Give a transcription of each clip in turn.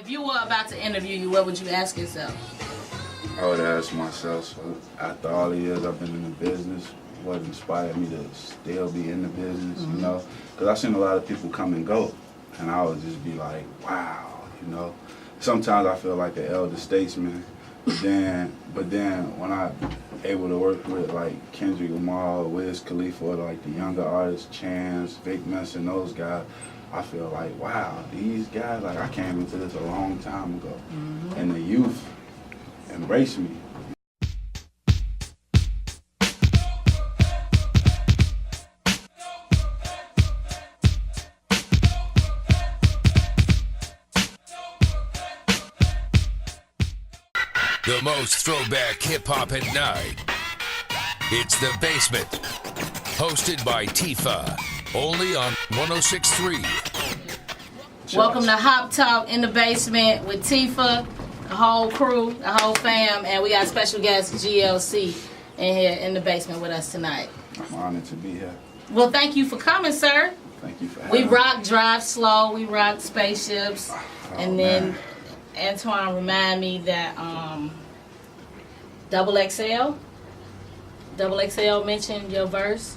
If you were about to interview you, what would you ask yourself? I would ask myself, so after all the years I've been in the business, what inspired me to still be in the business, you know? Because I've seen a lot of people come and go, and I would just be like, wow, you know? Sometimes I feel like an elder statesman, but then when I'm able to work with like Kendrick Lamar, Wiz Khalifa, like the younger artists, Chance, Vic Mensa, those guys, I feel like, wow, these guys, like I came into this a long time ago, and the youth embrace me. The most throwback hip-hop at night. It's The Basement. Hosted by Teefa. Only on 106.3. Welcome to Hop Talk in the Basement with Teefa, the whole crew, the whole fam, and we got special guest GLC in here in the basement with us tonight. I'm honored to be here. Well, thank you for coming, sir. Thank you for having me. We rock Drive Slow, we rock Spaceships, and then Antoine remind me that Double XL mentioned your verse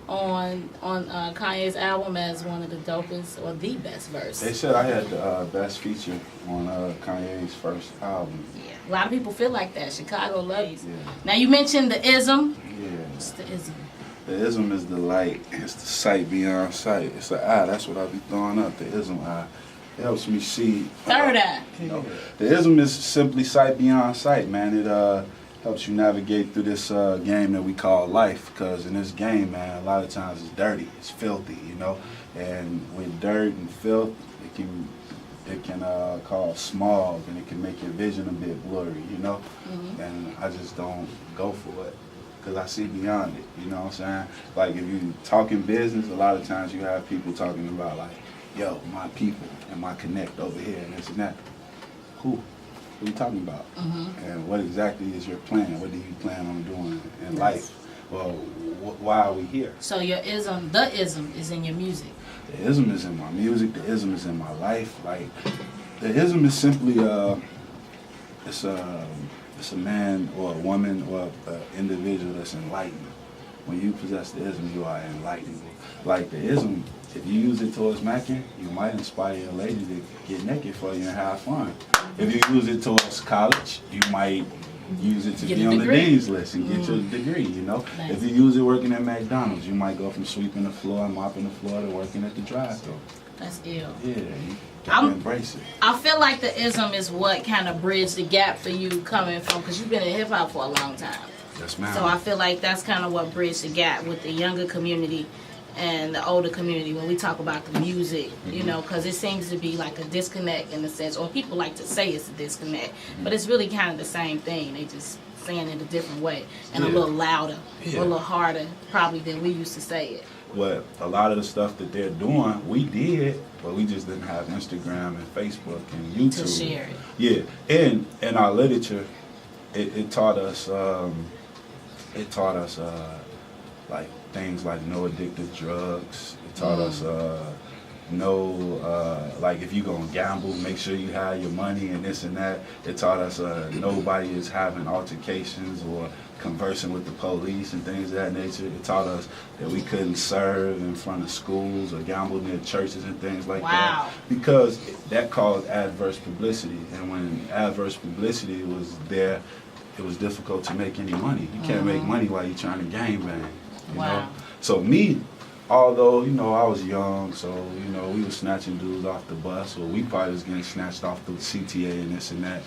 on Kanye's album as one of the dopest or the best verse. They said I had the best feature on Kanye's first album. Yeah, a lot of people feel like that. Chicago loves you. Yeah. Now you mentioned the ism. Yeah. What's the ism? The ism is the light. It's the sight beyond sight. It's the eye. That's what I be throwing up. The ism eye. It helps me see. Third eye. You know, the ism is simply sight beyond sight, man. It helps you navigate through this game that we call life. Because in this game, man, a lot of times it's dirty, it's filthy, you know. And with dirt and filth, it can cause smog, and it can make your vision a bit blurry, you know. And I just don't go for it, because I see beyond it, you know what I'm saying? Like if you talking business, a lot of times you have people talking about like, yo, my people and my connect over here and this and that. Who? What are you talking about? And what exactly is your plan? What do you plan on doing in life? Well, why are we here? So your ism, the ism, is in your music. The ism is in my music. The ism is in my life. Like, the ism is simply it's a man or a woman or an individual that's enlightened. When you possess the ism, you are enlightened. Like the ism, if you use it towards macking, you might inspire a lady to get naked for you and have fun. If you use it towards college, you might use it to be on the dean's list and get your degree, you know. Nice. If you use it working at McDonald's, you might go from sweeping the floor and mopping the floor to working at the drive-thru. That's ill. Yeah, you gotta embrace it. I feel like the ism is what kind of bridged the gap for you coming from, because you've been in hip-hop for a long time. Yes, ma'am. So I feel like that's kind of what bridged the gap with the younger community and the older community when we talk about the music, you know, because it seems to be like a disconnect in a sense, or people like to say it's a disconnect, but it's really kind of the same thing. They just saying it a different way and a little louder, or a little harder probably than we used to say it. But a lot of the stuff that they're doing, we did, but we just didn't have Instagram and Facebook and YouTube. To share it. Yeah, and in our literature, it taught us, like things like no addictive drugs. It taught us like if you're gonna gamble, make sure you have your money and this and that. It taught us nobody is having altercations or conversing with the police and things of that nature. It taught us that we couldn't serve in front of schools or gamble near churches and things like that, because that caused adverse publicity. And when adverse publicity was there, it was difficult to make any money. You can't make money while you're trying to gangbang. You know? So me, although, you know, I was young, so, you know, we were snatching dudes off the bus, or we probably was getting snatched off the CTA and this and that.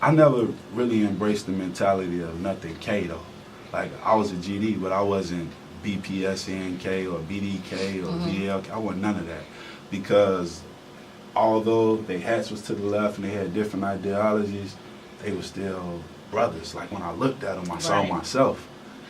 I never really embraced the mentality of nothing K though. Like, I was a GD, but I wasn't BPSNK or BDK or VLK. I wasn't none of that. Because although their hats was to the left and they had different ideologies, they were still brothers. Like, when I looked at them, I saw myself.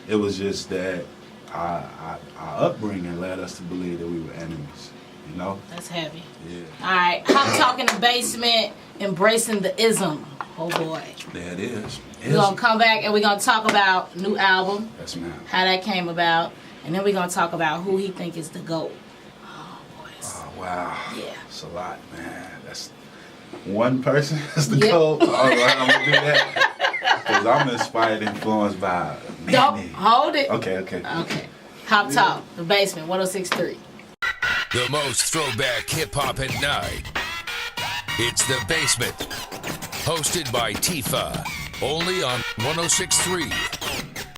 It was just that our upbringing led us to believe that we were enemies, you know? That's heavy. Yeah. All right, Hop Talk in the Basement, embracing the ism. Oh boy. There it is. We're going to come back and we're going to talk about new album. Yes, ma'am. How that came about. And then we're going to talk about who he think is the GOAT. Oh, boy. Oh, wow. Yeah. It's a lot, man. one person has to Yep. go. All right, I'm gonna do that because I'm inspired, influenced by Don't many. hold it. Okay. Okay. Hop Top, The Basement, 106.3. The most throwback hip hop at night. It's The Basement. Hosted by Teefa. Only on 106.3